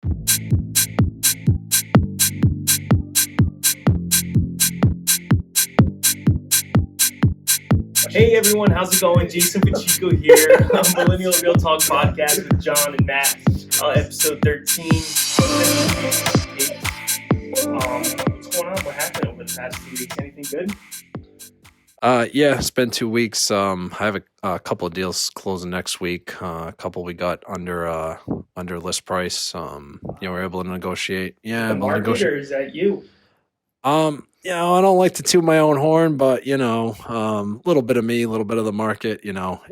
Hey everyone, how's it going? Jason Pacheco here, Millennial Real Talk Podcast with John and Matt, episode 13. What's going on? What happened over the past 2 weeks? Anything good? Yeah, it's been 2 weeks. I have a couple of deals closing next week. A couple we got under list price. We're able to negotiate. Yeah, The able to market, negotiate. or is that you? I don't like to toot my own horn, but a little bit of me, a little bit of the market.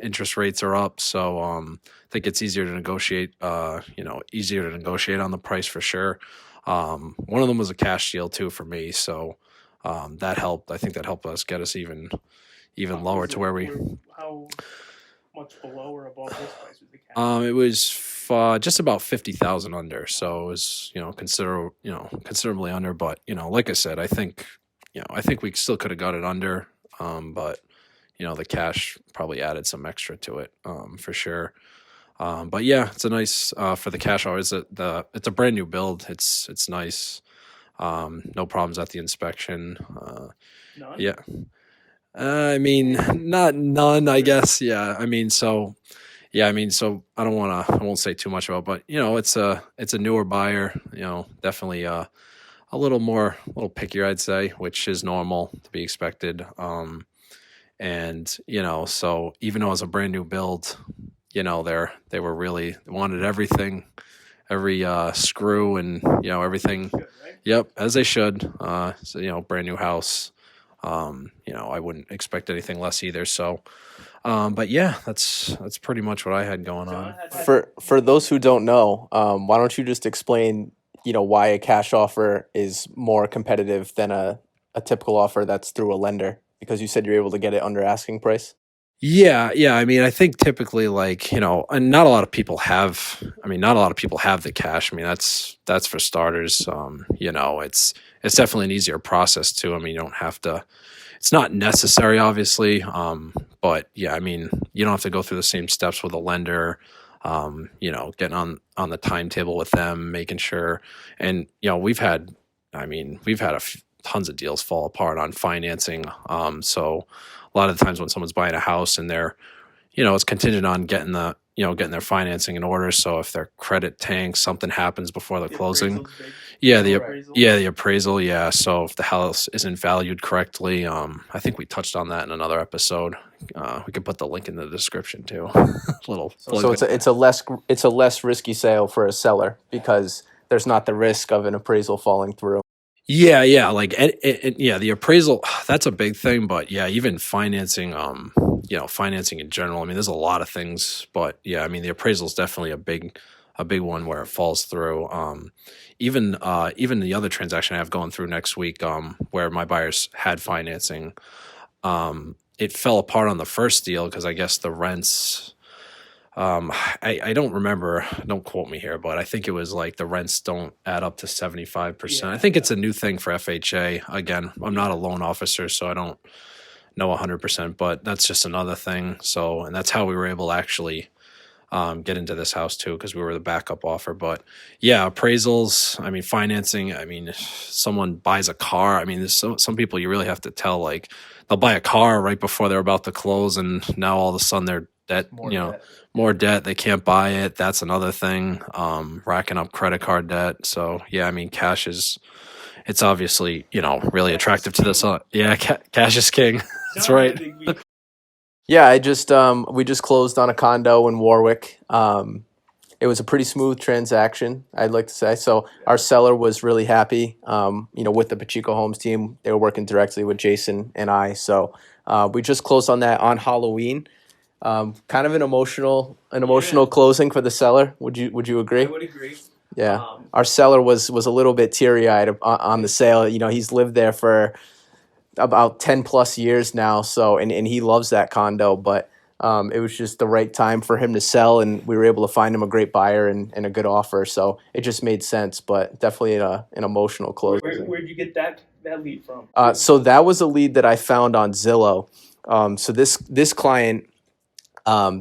Interest rates are up, so I think it's easier to negotiate. Easier to negotiate on the price for sure. One of them was a cash deal too for me, so that helped. I think that helped us get us even lower to where we. How much below or above this price was the cash? It was just about 50,000 under, so it was considerably under. But like I said, I think we still could have got it under, but the cash probably added some extra to it, for sure. But yeah, it's a nice for the cash. Always it's a brand new build. It's nice. No problems at the inspection. None? Yeah. I mean, not none, I guess. Yeah. I mean, so I won't say too much about it, but it's a newer buyer, definitely a little pickier, I'd say, which is normal to be expected. And so even though it's a brand new build, they wanted everything, every screw and everything. Good, right? Yep, as they should. So brand new house. I wouldn't expect anything less either. So, but yeah, that's pretty much what I had going on. For those who don't know, why don't you just explain, why a cash offer is more competitive than a typical offer that's through a lender? Because you said you're able to get it under asking price. Yeah. I mean, I think typically, and not a lot of people have. I mean, not a lot of people have the cash. I mean, that's for starters. It's definitely an easier process too. I mean, you don't have to. It's not necessary, obviously. But yeah, I mean, you don't have to go through the same steps with a lender. Getting on the timetable with them, making sure, and we've had tons of deals fall apart on financing. So a lot of the times when someone's buying a house and they're, it's contingent on getting their financing in order. So if their credit tanks, something happens before the closing. appraisal's big. Yeah, Appraisal. the appraisal. Yeah. So if the house isn't valued correctly, I think we touched on that in another episode. We can put the link in the description too. Little. So it's a less risky sale for a seller because there's not the risk of an appraisal falling through. Yeah, the appraisal, that's a big thing, but yeah, even financing, financing in general. I mean, there's a lot of things, but yeah, I mean, the appraisal is definitely a big one where it falls through. Even the other transaction I have going through next week, where my buyers had financing, it fell apart on the first deal because I guess the rents. I don't remember. Don't quote me here, but I think it was like the rents don't add up to 75%. I think it's a new thing for FHA. Again, I'm not a loan officer, so I don't know 100%, but that's just another thing. So, and that's how we were able to actually get into this house too, because we were the backup offer. But yeah, appraisals. I mean, financing. I mean, if someone buys a car. I mean, there's some people you really have to tell, like they'll buy a car right before they're about to close, and now all of a sudden they're debt. More debt. They can't buy it. That's another thing. Racking up credit card debt. So yeah, I mean, it's obviously, really attractive to this. Cash is king. That's right. Yeah, we just closed on a condo in Warwick. It was a pretty smooth transaction, I'd like to say. So our seller was really happy, with the Pacheco Homes team. They were working directly with Jason and I. So we just closed on that on Halloween. Kind of an emotional closing for the seller. Would you agree? I would agree. Yeah, our seller was a little bit teary-eyed on the sale. He's lived there for about 10 plus years now. So and he loves that condo, but it was just the right time for him to sell, and we were able to find him a great buyer and a good offer. So it just made sense, but definitely an emotional closing. Where'd you get that lead from? So that was a lead that I found on Zillow. So this client.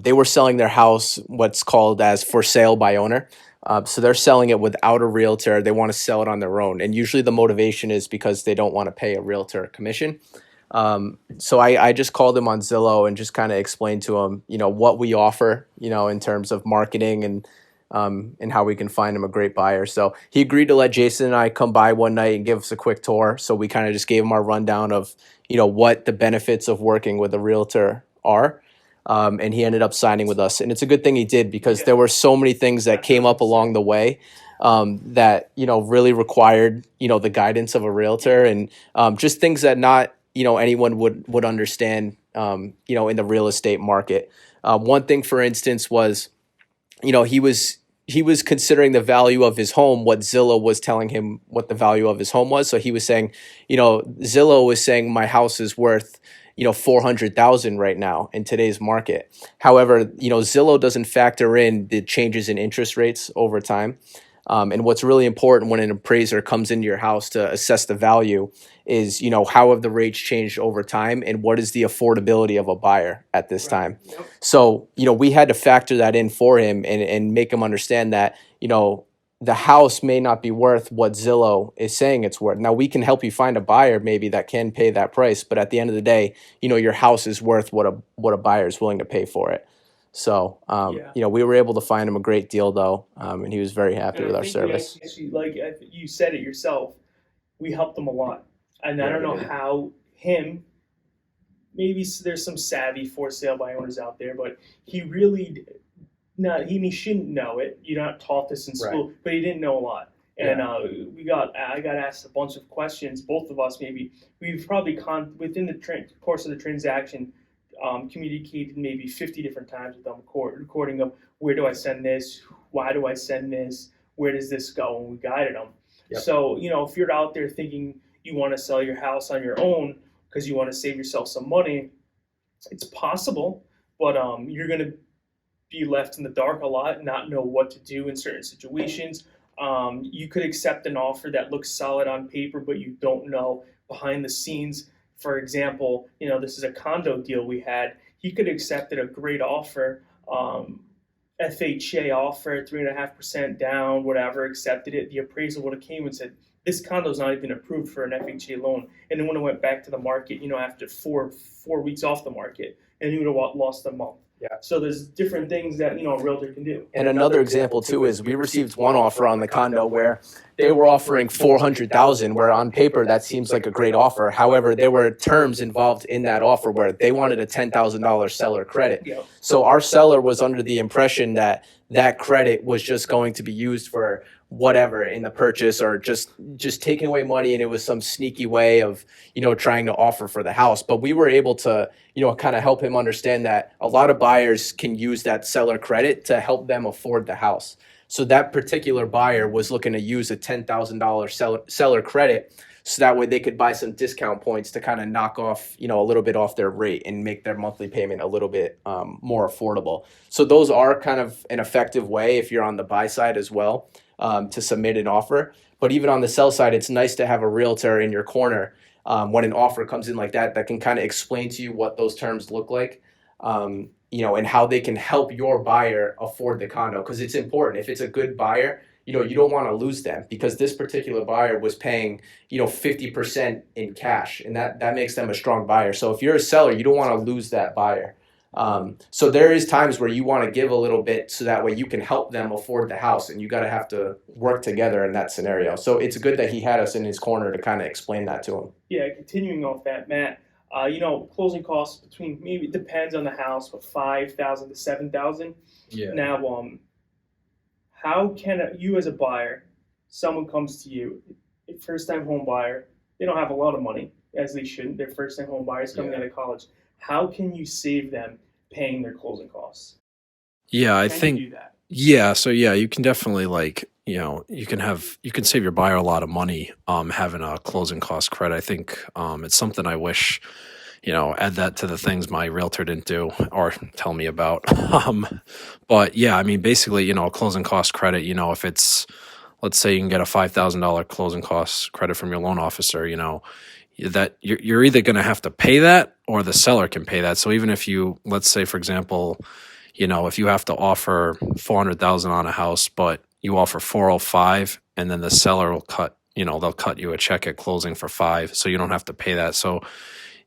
They were selling their house, what's called as for sale by owner. So they're selling it without a realtor. They want to sell it on their own. And usually the motivation is because they don't want to pay a realtor commission. So I just called him on Zillow and just kind of explained to him, what we offer, in terms of marketing and how we can find him a great buyer. So he agreed to let Jason and I come by one night and give us a quick tour. So we kind of just gave him our rundown of, what the benefits of working with a realtor are. And he ended up signing with us. And it's a good thing he did because there were so many things that came up along the way that, really required, the guidance of a realtor and just things that not, anyone would understand, in the real estate market. One thing, for instance, was, he was considering the value of his home, what Zillow was telling him what the value of his home was. So he was saying, Zillow was saying my house is worth, 400,000 right now in today's market. However, Zillow doesn't factor in the changes in interest rates over time. And what's really important when an appraiser comes into your house to assess the value is, how have the rates changed over time and what is the affordability of a buyer at this time? Yep. So, we had to factor that in for him and make him understand that, the house may not be worth what Zillow is saying it's worth. Now, we can help you find a buyer maybe that can pay that price, but at the end of the day, your house is worth what a buyer is willing to pay for it. So, we were able to find him a great deal, though, and he was very happy And with I our think service. actually, like you said it yourself, we helped him a lot. And I Yeah, don't we know did. how maybe there's some savvy for sale by owners out there, but he really, he shouldn't know it. You're not taught this in school, but he didn't know a lot. And I got asked a bunch of questions, both of us maybe. We've probably within the course of the transaction, communicated maybe 50 different times with them, recording of where do I send this, why do I send this, where does this go, and we guided them. Yep. So, if you're out there thinking you want to sell your house on your own because you want to save yourself some money, it's possible, but you're going to be left in the dark a lot, not know what to do in certain situations. You could accept an offer that looks solid on paper, but you don't know behind the scenes. For example, this is a condo deal we had. He could have accepted a great offer, FHA offer, 3.5% down, whatever, accepted it. The appraisal would have came and said, this condo is not even approved for an FHA loan. And then when it went back to the market, after four weeks off the market, and he would have lost a month. Yeah. So there's different things that a realtor can do. And another example too is we received one offer on the condo where they were offering 400,000, where on paper that seems like a great offer. However, there were terms involved in that offer where they wanted a $10,000 seller credit. Yeah. So our seller was under the impression that that credit was just going to be used for whatever in the purchase or just taking away money, and it was some sneaky way of trying to offer for the house. But we were able to kind of help him understand that a lot of buyers can use that seller credit to help them afford the house. So that particular buyer was looking to use a $10,000 seller credit so that way they could buy some discount points to kind of knock off a little bit off their rate and make their monthly payment a little bit more affordable. So those are kind of an effective way if you're on the buy side as well, to submit an offer. But even on the sell side, it's nice to have a realtor in your corner when an offer comes in like that can kind of explain to you what those terms look like, and how they can help your buyer afford the condo. Because it's important. If it's a good buyer, you don't want to lose them, because this particular buyer was paying 50% in cash, and that makes them a strong buyer. So if you're a seller, you don't want to lose that buyer. So there is times where you want to give a little bit so that way you can help them afford the house, and you got to have to work together in that scenario. So it's good that he had us in his corner to kind of explain that to him. Yeah, continuing off that, Matt, closing costs between, maybe it depends on the house, but 5,000 to 7,000. Yeah. Now, how can you as a buyer, someone comes to you, a first-time home buyer, they don't have a lot of money, as they shouldn't. They're first-time home buyers coming out of college. How can you save them paying their closing costs? Yeah, I Can think you do that? yeah, so yeah, you can definitely you can save your buyer a lot of money having a closing cost credit. I think it's something I wish add that to the things my realtor didn't do or tell me about. But yeah, I mean, basically, a closing cost credit, if it's, let's say you can get a $5,000 closing cost credit from your loan officer, that you're either going to have to pay that or the seller can pay that. So even if you, let's say, for example, if you have to offer 400,000 on a house, but you offer 405, and then the seller will they'll cut you a check at closing for 5, so you don't have to pay that. So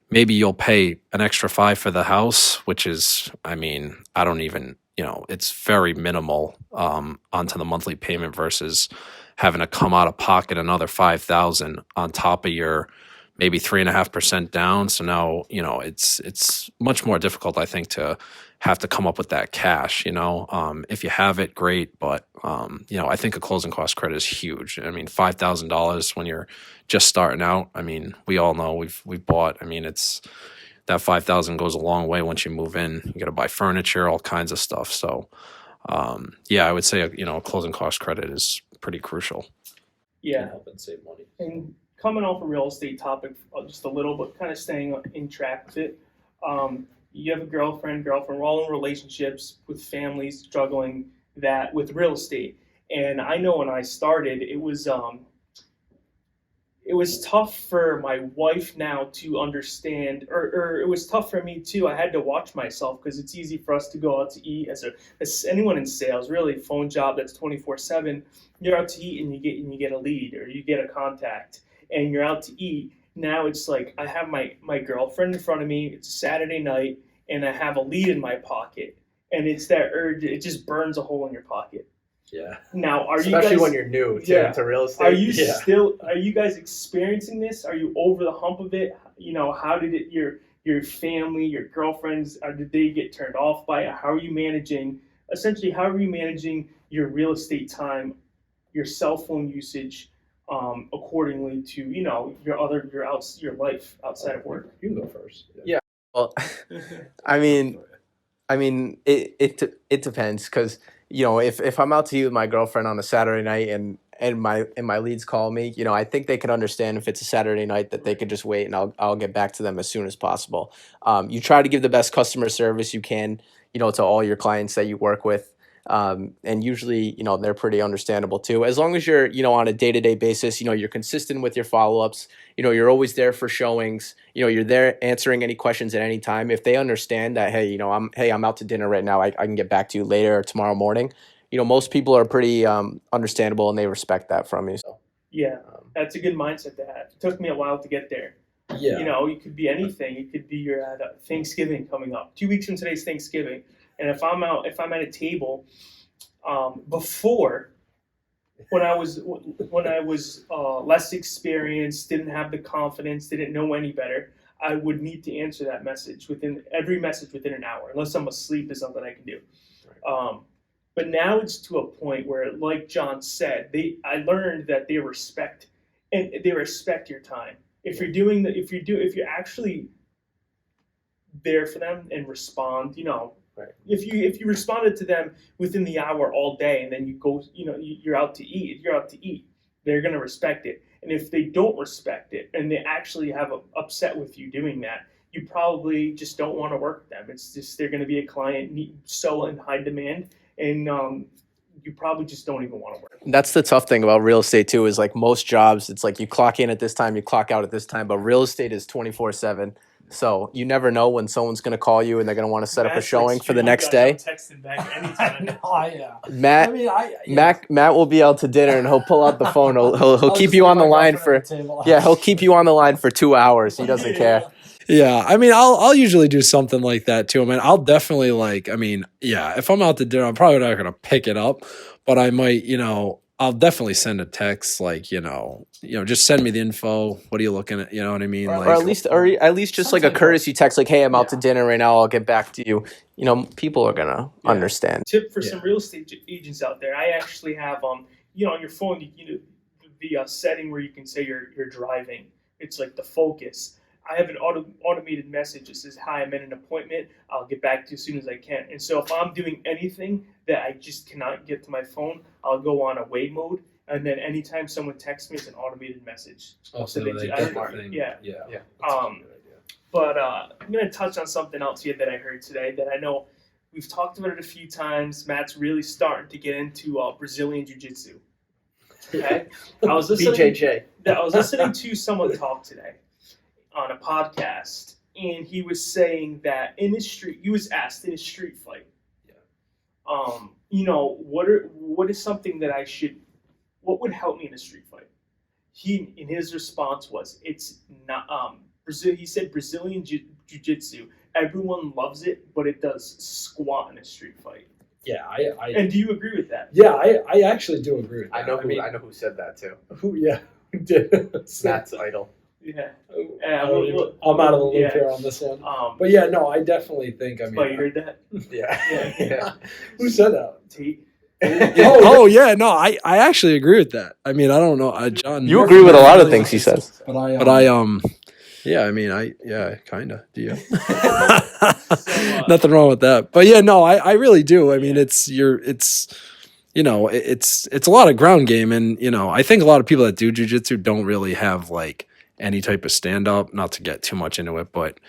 maybe you'll pay an extra 5 for the house, which is, I mean, I don't even, it's very minimal onto the monthly payment versus having to come out of pocket another 5,000 on top of your maybe 3.5% down. So now, it's much more difficult, I think, to have to come up with that cash. If you have it, great, but I think a closing cost credit is huge. I mean, $5,000 when you're just starting out. I mean, we all know we've bought. I mean, it's that 5,000 goes a long way once you move in. You got to buy furniture, all kinds of stuff. So, I would say a closing cost credit is pretty crucial. Yeah, help and save money. And coming off a real estate topic just a little, but kind of staying in track with it. You have a girlfriend. We're all in relationships with families juggling that with real estate. And I know when I started, it was tough for my wife now to understand, or it was tough for me too. I had to watch myself because it's easy for us to go out to eat as anyone in sales, really, phone job that's 24/7. You're out to eat and you get a lead or you get a contact and you're out to eat. Now it's like I have my girlfriend in front of me. It's a Saturday night and I have a lead in my pocket, and it's that urge. It just burns a hole in your pocket. Yeah. Now, especially when you're new to real estate. Are you guys experiencing this? Are you over the hump of it? How did it your family, your girlfriends, did they get turned off by it? How are you managing your real estate time, your cell phone usage, accordingly to your life outside of work? You can go first. Yeah. Well, I mean, it depends because if I'm out to eat with my girlfriend on a Saturday night and my leads call me, I think they could understand if it's a Saturday night that they could just wait and I'll get back to them as soon as possible. You try to give the best customer service you can, to all your clients that you work with. And usually, they're pretty understandable too. As long as you're, on a day-to-day basis, you're consistent with your follow-ups, you're always there for showings, you're there answering any questions at any time. If they understand that, hey, I'm out to dinner right now, I can get back to you later or tomorrow morning. Most people are pretty understandable and they respect that from you. So. Yeah, that's a good mindset to have. It took me a while to get there. Yeah. It could be anything. It could be you're at Thanksgiving coming up. 2 weeks from today's Thanksgiving. And if I'm at a table, before, when I was less experienced, didn't have the confidence, didn't know any better, I would need to answer that message within an hour, unless I'm asleep is something I can do. Right. But now it's to a point where, like John said, I learned that they respect your time. If you're actually there for them and respond, right. If you responded to them within the hour all day and then you go, you're out to eat, they're going to respect it. And if they don't respect it and they actually have upset with you doing that, you probably just don't want to work with them. It's just they're going to be a client so in high demand, and you probably just don't even want to work. That's the tough thing about real estate too, is like most jobs, it's like you clock in at this time, you clock out at this time, but real estate is 24/7. So you never know when someone's going to call you and they're going to want to set up a showing for the next day. Texting back anytime. Yeah. Matt will be out to dinner and he'll pull out the phone. He'll keep you on the line for he'll keep you on the line for 2 hours. He doesn't care. Yeah, I mean, I'll usually do something like that too. I mean, I'll definitely if I'm out to dinner, I'm probably not gonna pick it up, but I might, I'll definitely send a text just send me the info. What are you looking at? You know what I mean? Or at least just like a courtesy text, like, hey, I'm out to dinner right now. I'll get back to you. People are gonna understand. Tip for some real estate agents out there. I actually have on your phone, the setting where you can say you're driving. It's like the focus. I have an automated message that says, hi, I'm in an appointment. I'll get back to you as soon as I can. And so if I'm doing anything that I just cannot get to my phone, I'll go on away mode. And then anytime someone texts me, it's an automated message. Oh, so they get the thing. Yeah. But I'm going to touch on something else here that I heard today that I know we've talked about it a few times. Matt's really starting to get into Brazilian Jiu-Jitsu. Okay? I was listening to someone talk today on a podcast, and he was saying that he was asked in a street fight, what is something that what would help me in a street fight? In his response was, it's not Brazil. He said Brazilian jiu-jitsu. Everyone loves it, but it does squat in a street fight. Yeah, and do you agree with that? Yeah, I actually do agree with that. I know who said that too. Who? Yeah, who did? Matt's idol. Yeah. I'm out of the loop here on this one. But yeah, no, I definitely think. You heard that? Yeah. Who said that? Tate. Yeah, no, I actually agree with that. I mean, I don't know, John. You agree with a lot of things he says, but I yeah, I mean, kind of do you. Nothing wrong with that, but yeah, no, I really do. I mean, it's a lot of ground game, and I think a lot of people that do jiu-jitsu don't really have like any type of stand up. Not to get too much into it, but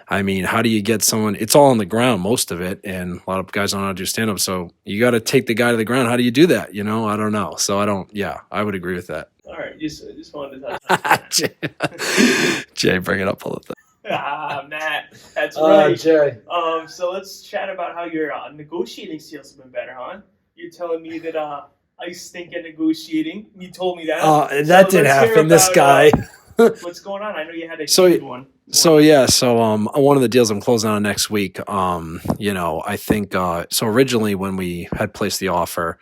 I mean, how do you get someone? It's all on the ground, most of it, and a lot of guys don't know how to do stand up. So you got to take the guy to the ground. How do you do that? I don't know. So I don't. Yeah, I would agree with that. All right, just wanted to touch on that. Jay, bring it up a little bit. Matt, that's right. Jay. So let's chat about how your negotiating skills have been better, huh? You're telling me that I stink at negotiating. You told me that. That did happen. This guy. What's going on? I know you had a huge one. So one of the deals I'm closing on next week. I think so. Originally, when we had placed the offer,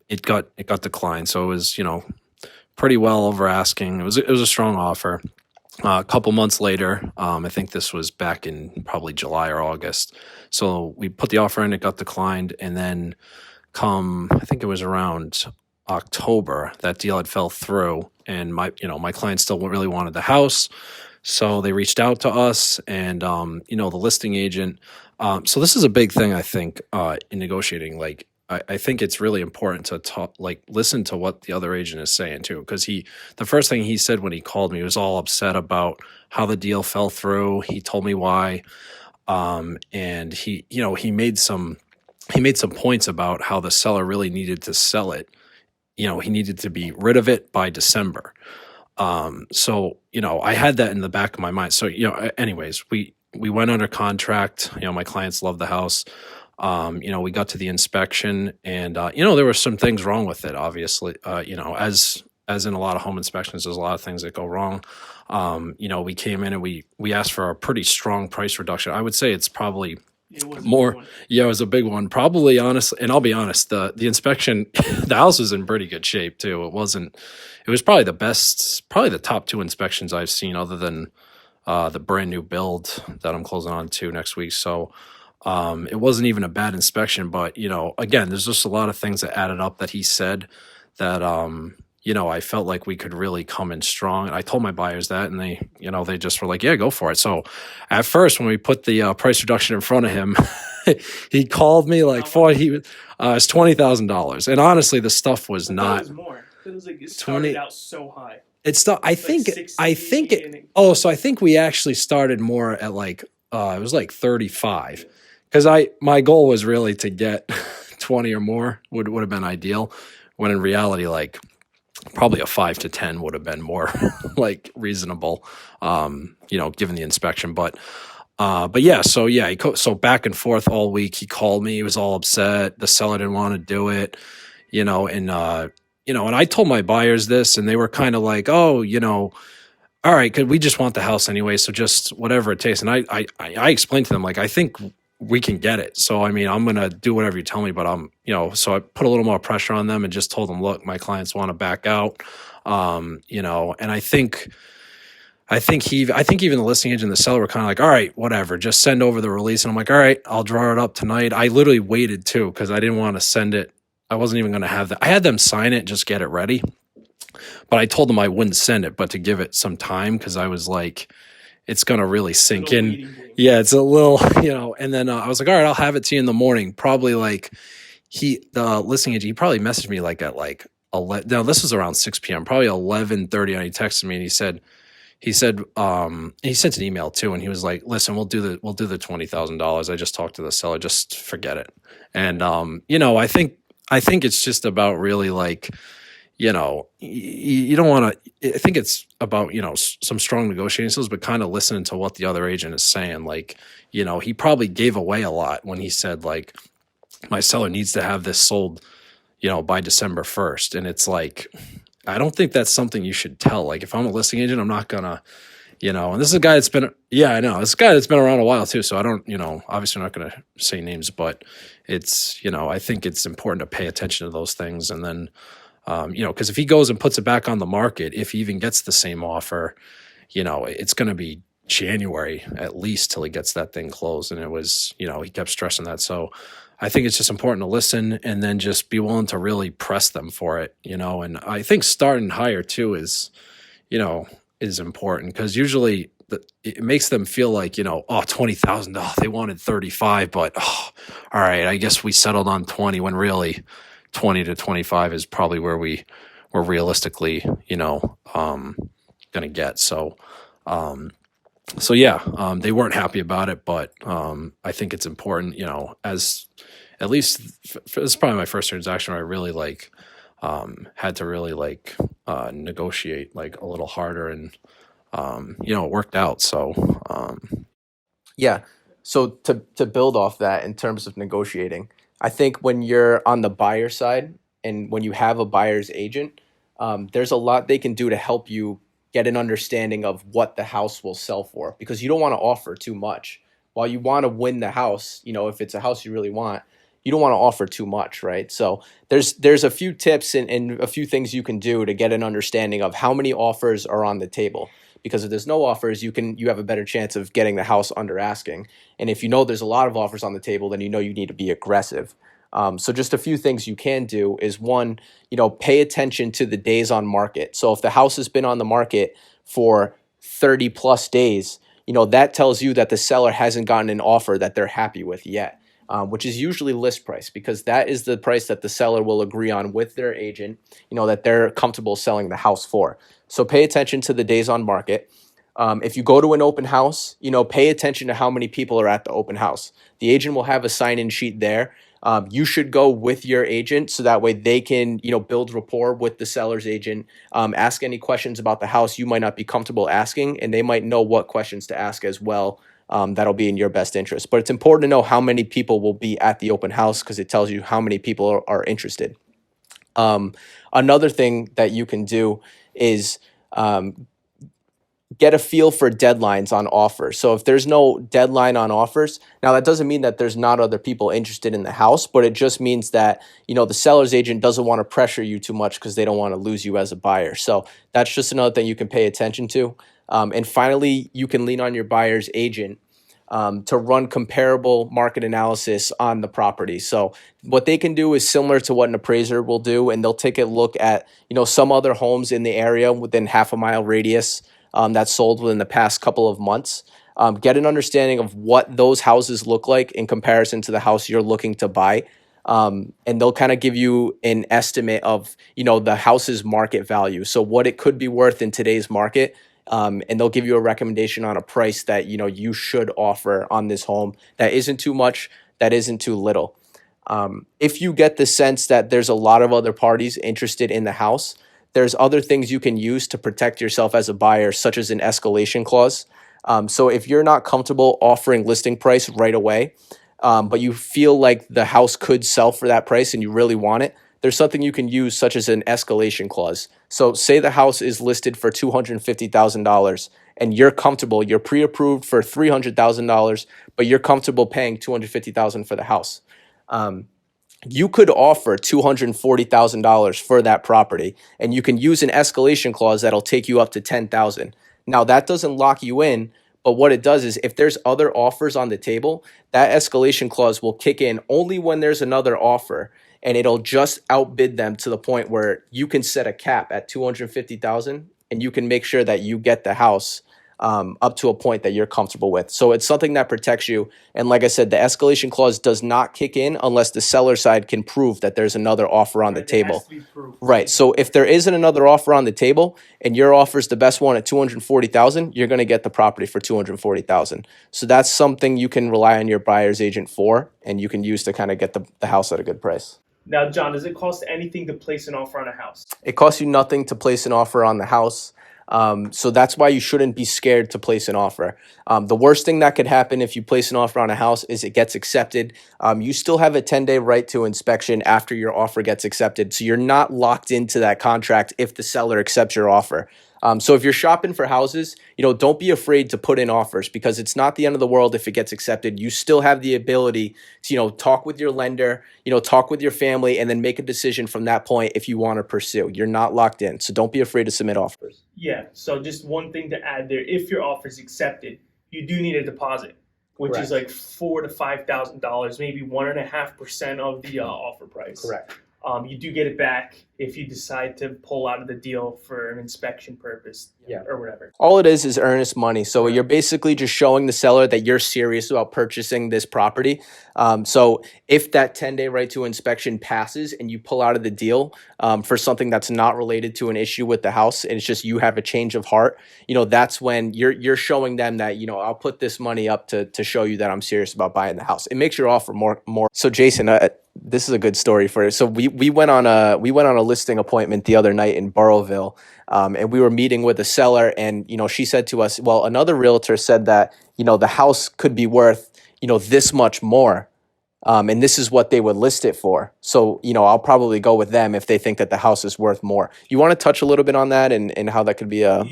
it got declined. So it was pretty well over asking. It was a strong offer. A couple months later, I think this was back in probably July or August. So we put the offer in, it got declined, and then I think it was around October, that deal had fell through, and my client still really wanted the house. So they reached out to us, and the listing agent. So this is a big thing, I think, in negotiating. Like, I think it's really important to listen to what the other agent is saying too, because the first thing he said when he called me, was all upset about how the deal fell through. He told me why, and he made some points about how the seller really needed to sell it. He needed to be rid of it by December. So I had that in the back of my mind. So anyways, we went under contract. My clients loved the house. We got to the inspection, and there were some things wrong with it. Obviously, as in a lot of home inspections, there's a lot of things that go wrong. We came in and we asked for a pretty strong price reduction. I would say it's probably more. Yeah, it was a big one. Probably, honestly, and I'll be honest, the inspection, the house was in pretty good shape too. It was probably the best, probably the top 2 inspections I've seen, other than the brand new build that I'm closing on to next week. So. It wasn't even a bad inspection, but again, there's just a lot of things that added up that he said that I felt like we could really come in strong. And I told my buyers that, and they just were like, yeah, go for it. So at first, when we put the price reduction in front of him, he called me like it's $20,000. And honestly, the stuff was not. It was more. It was like it started out so high. So I think we actually started more at like it was like 35. Because my goal was really to get 20 or more would have been ideal, when in reality, like probably a 5 to 10 would have been more like reasonable, given the inspection. But yeah, so back and forth all week. He called me. He was all upset. The seller didn't want to do it, and I told my buyers this, and they were kind of like, oh, all right, because we just want the house anyway, so just whatever it takes. And I explained to them, like, I think we can get it. So, I mean, I'm going to do whatever you tell me, but so I put a little more pressure on them and just told them, look, my clients want to back out, and I think even the listing agent and the seller were kind of like, all right, whatever, just send over the release. And I'm like, all right, I'll draw it up tonight. I literally waited too, because I didn't want to send it. I wasn't even going to have that. I had them sign it, just get it ready. But I told them I wouldn't send it, but to give it some time, because I was like, it's going to really sink in. Yeah, it's a little, and then I was like, all right, I'll have it to you in the morning. Probably like the listing agent, he probably messaged me like at like 11. No, this was around 6 p.m., probably 11:30. And he texted me and he said, he sent an email too. And he was like, listen, we'll do the $20,000. I just talked to the seller, just forget it. And, I think it's just about really like, you don't want to. I think it's about some strong negotiating skills, but kind of listening to what the other agent is saying. Like, he probably gave away a lot when he said like, my seller needs to have this sold, by December 1st. And it's like, I don't think that's something you should tell. Like, if I'm a listing agent, I'm not gonna, and this is a guy that's been, yeah, I know, this guy that's been around a while too. So I don't, obviously I'm not going to say names, but it's, I think it's important to pay attention to those things. And then, because if he goes and puts it back on the market, if he even gets the same offer, it's going to be January at least till he gets that thing closed. And it was, he kept stressing that. So I think it's just important to listen and then just be willing to really press them for it, and I think starting higher too is important, because usually it makes them feel like, $20,000, they wanted 35, but all right, I guess we settled on 20, when really 20 to 25 is probably where we're realistically, gonna get. So they weren't happy about it, but I think it's important, as at least this is probably my first transaction where I really had to really negotiate a little harder, and it worked out. So Yeah. So to build off that in terms of negotiating, I think when you're on the buyer side and when you have a buyer's agent, there's a lot they can do to help you get an understanding of what the house will sell for, because you don't want to offer too much. While you want to win the house, if it's a house you really want, you don't want to offer too much, right? So there's a few tips and a few things you can do to get an understanding of how many offers are on the table. Because if there's no offers, you have a better chance of getting the house under asking. And if you know there's a lot of offers on the table, then you need to be aggressive. So just a few things you can do is, one, pay attention to the days on market. So if the house has been on the market for 30 plus days, that tells you that the seller hasn't gotten an offer that they're happy with yet, which is usually list price, because that is the price that the seller will agree on with their agent, that they're comfortable selling the house for. So pay attention to the days on market. If you go to an open house, pay attention to how many people are at the open house. The agent will have a sign-in sheet there. You should go with your agent so that way they can, build rapport with the seller's agent, ask any questions about the house you might not be comfortable asking, and they might know what questions to ask as well. That'll be in your best interest. But it's important to know how many people will be at the open house, because it tells you how many people are interested. Another thing that you can do is get a feel for deadlines on offers. So if there's no deadline on offers, now that doesn't mean that there's not other people interested in the house, but it just means that, the seller's agent doesn't want to pressure you too much because they don't want to lose you as a buyer. So that's just another thing you can pay attention to. And finally, you can lean on your buyer's agent to run comparable market analysis on the property. So what they can do is similar to what an appraiser will do, and they'll take a look at, some other homes in the area within half a mile radius that sold within the past couple of months. Get an understanding of what those houses look like in comparison to the house you're looking to buy. And they'll kind of give you an estimate of, the house's market value. So what it could be worth in today's market. And they'll give you a recommendation on a price that, you should offer on this home that isn't too much, that isn't too little. If you get the sense that there's a lot of other parties interested in the house, there's other things you can use to protect yourself as a buyer, such as an escalation clause. So if you're not comfortable offering listing price right away, but you feel like the house could sell for that price and you really want it, there's something you can use, such as an escalation clause. So say the house is listed for $250,000 and you're comfortable, you're pre-approved for $300,000, but you're comfortable paying $250,000 for the house. You could offer $240,000 for that property, and you can use an escalation clause that'll take you up to $10,000. Now that doesn't lock you in, but what it does is if there's other offers on the table, that escalation clause will kick in only when there's another offer, and it'll just outbid them to the point where you can set a cap at $250,000, and you can make sure that you get the house up to a point that you're comfortable with. So it's something that protects you. And like I said, the escalation clause does not kick in unless the seller side can prove that there's another offer on the table. Right. So if there isn't another offer on the table and your offer is the best one at $240,000, you're going to get the property for $240,000. So that's something you can rely on your buyer's agent for, and you can use to kind of get the house at a good price. Now, John, does it cost anything to place an offer on a house? It costs you nothing to place an offer on the house. So that's why you shouldn't be scared to place an offer. The worst thing that could happen if you place an offer on a house is it gets accepted. You still have a 10-day right to inspection after your offer gets accepted. So you're not locked into that contract if the seller accepts your offer. So if you're shopping for houses, don't be afraid to put in offers, because it's not the end of the world if it gets accepted. You still have the ability to, talk with your lender, talk with your family, and then make a decision from that point if you want to pursue. You're not locked in. So don't be afraid to submit offers. Yeah. So just one thing to add there: if your offer is accepted, you do need a deposit, which Correct. is like $4,000 to $5,000, maybe 1.5% of the offer price. Correct. You do get it back if you decide to pull out of the deal for an inspection purpose, or whatever. All it is earnest money. So you're basically just showing the seller that you're serious about purchasing this property. So if that 10-day right to inspection passes and you pull out of the deal for something that's not related to an issue with the house, and it's just you have a change of heart, that's when you're showing them that, I'll put this money up to show you that I'm serious about buying the house. It makes your offer more. So Jason, this is a good story for you. So we went on a listing appointment the other night in Burrowville, and we were meeting with a seller, and she said to us, well, another realtor said that the house could be worth this much more, and this is what they would list it for. So I'll probably go with them if they think that the house is worth more. You want to touch a little bit on that and how that could be a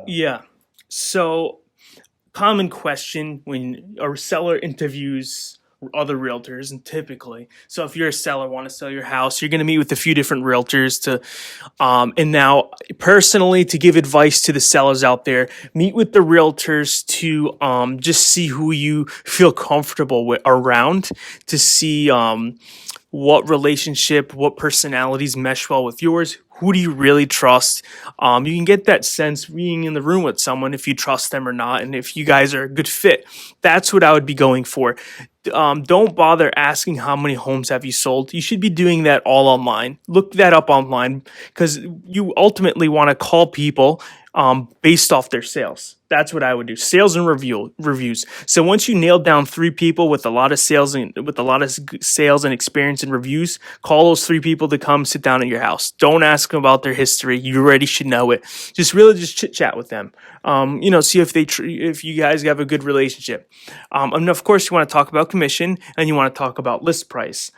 yeah. So common question when a seller interviews other realtors, and typically, so if you're a seller, want to sell your house, you're going to meet with a few different realtors to and now personally, to give advice to the sellers out there, meet with the realtors to just see who you feel comfortable with around, to see what relationship, what personalities mesh well with yours. Who do you really trust? You can get that sense being in the room with someone if you trust them or not, and if you guys are a good fit. That's what I would be going for. Don't bother asking how many homes have you sold. You should be doing that all online. Look that up online, because you ultimately want to call people based off their sales. That's what I would do. Sales and reviews. So once you nail down 3 people with a lot of sales and experience and reviews, call those 3 people to come sit down at your house. Don't ask them about their history. You already should know it. Just chit chat with them. See if you guys have a good relationship. And of course, you want to talk about commission, and you want to talk about list price.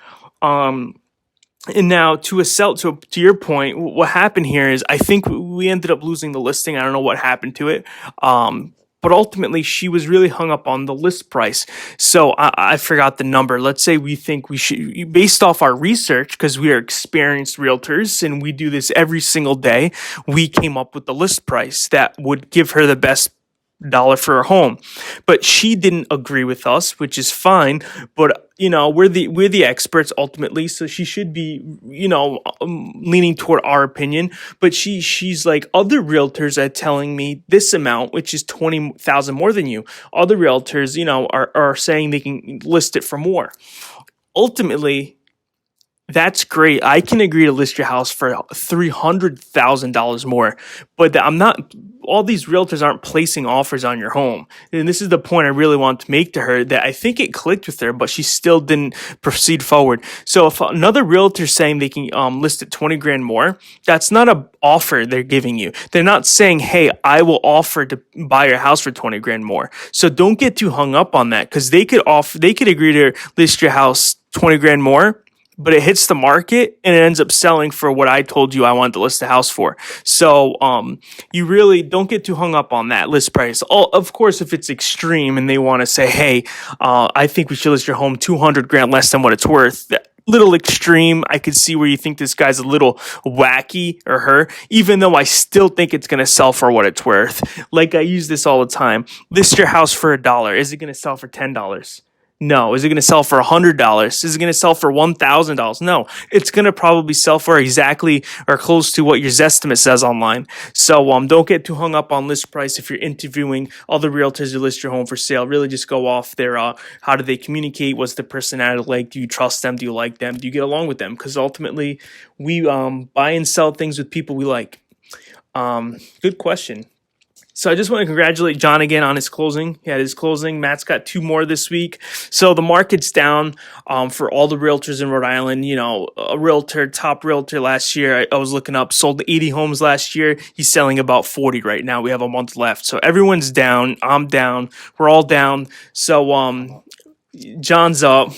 And now to your point, what happened here is I think we ended up losing the listing. I don't know what happened to it. But ultimately, she was really hung up on the list price. So I forgot the number. Let's say we think we should, based off our research, because we are experienced realtors and we do this every single day, we came up with the list price that would give her the best dollar for her home. But she didn't agree with us, which is fine. But we're the experts ultimately, so she should be leaning toward our opinion. But she's like, other realtors are telling me this amount, which is 20,000 more than you. Other realtors are saying they can list it for more. Ultimately, that's great. I can agree to list your house for $300,000 more, but I'm not. All these realtors aren't placing offers on your home, and this is the point I really want to make to her. That I think it clicked with her, but she still didn't proceed forward. So if another realtor is saying they can list it 20 grand more, that's not an offer they're giving you. They're not saying, "Hey, I will offer to buy your house for 20 grand more." So don't get too hung up on that, because they could agree to list your house 20 grand more, but it hits the market and it ends up selling for what I told you I wanted to list the house for. So you really don't get too hung up on that list price. Of course, if it's extreme and they want to say, hey, I think we should list your home 200 grand less than what it's worth, little extreme. I could see where you think this guy's a little wacky, or her, even though I still think it's going to sell for what it's worth. Like I use this all the time. List your house for $1. Is it going to sell for $10? No. Is it going to sell for $100? Is it going to sell for $1,000? No. It's going to probably sell for exactly or close to what your Zestimate says online. So don't get too hung up on list price if you're interviewing other realtors to list your home for sale. Really just go off their how do they communicate? What's the personality like? Do you trust them? Do you like them? Do you get along with them? Because ultimately, we buy and sell things with people we like. Good question. So I just want to congratulate John again on his closing. He had his closing. Matt's got 2 more this week. So the market's down for all the realtors in Rhode Island. You know, top realtor last year, I was looking up, sold 80 homes last year. He's selling about 40 right now. We have a month left. So everyone's down. I'm down. We're all down. So John's up.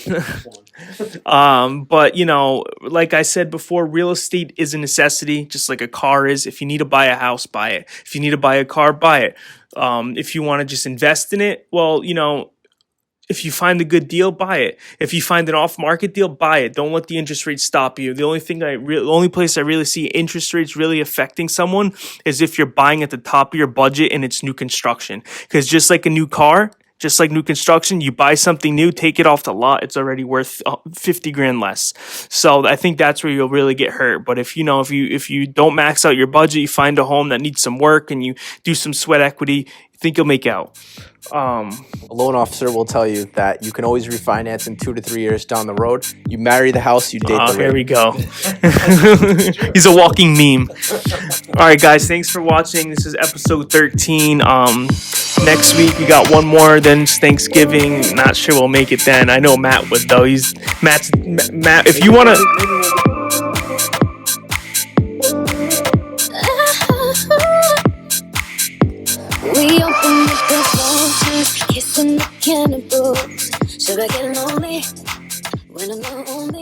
But you know, like I said before, real estate is a necessity, just like a car is. If you need to buy a house, buy it. If you need to buy a car, buy it. If you want to just invest in it, well, you know, if you find a good deal, buy it. If you find an off-market deal, buy it. Don't let the interest rates stop you. The only place I really see interest rates really affecting someone is if you're buying at the top of your budget and it's new construction. Because just like a new car, just like new construction, you buy something new, take it off the lot, it's already worth 50 grand less. So I think that's where you'll really get hurt. But if you don't max out your budget, you find a home that needs some work and you do some sweat equity, I think you'll make out. A loan officer will tell you that you can always refinance in 2 to 3 years down the road. You marry the house, you date the rate. Here we go. He's a walking meme. All right, guys, thanks for watching. This is episode 13. Next week we got one more. Then it's Thanksgiving. Not sure we'll make it then. I know Matt would though. Matt. If you want to. We open up the phone, kissing the cannibals. Should I get lonely when I'm not only?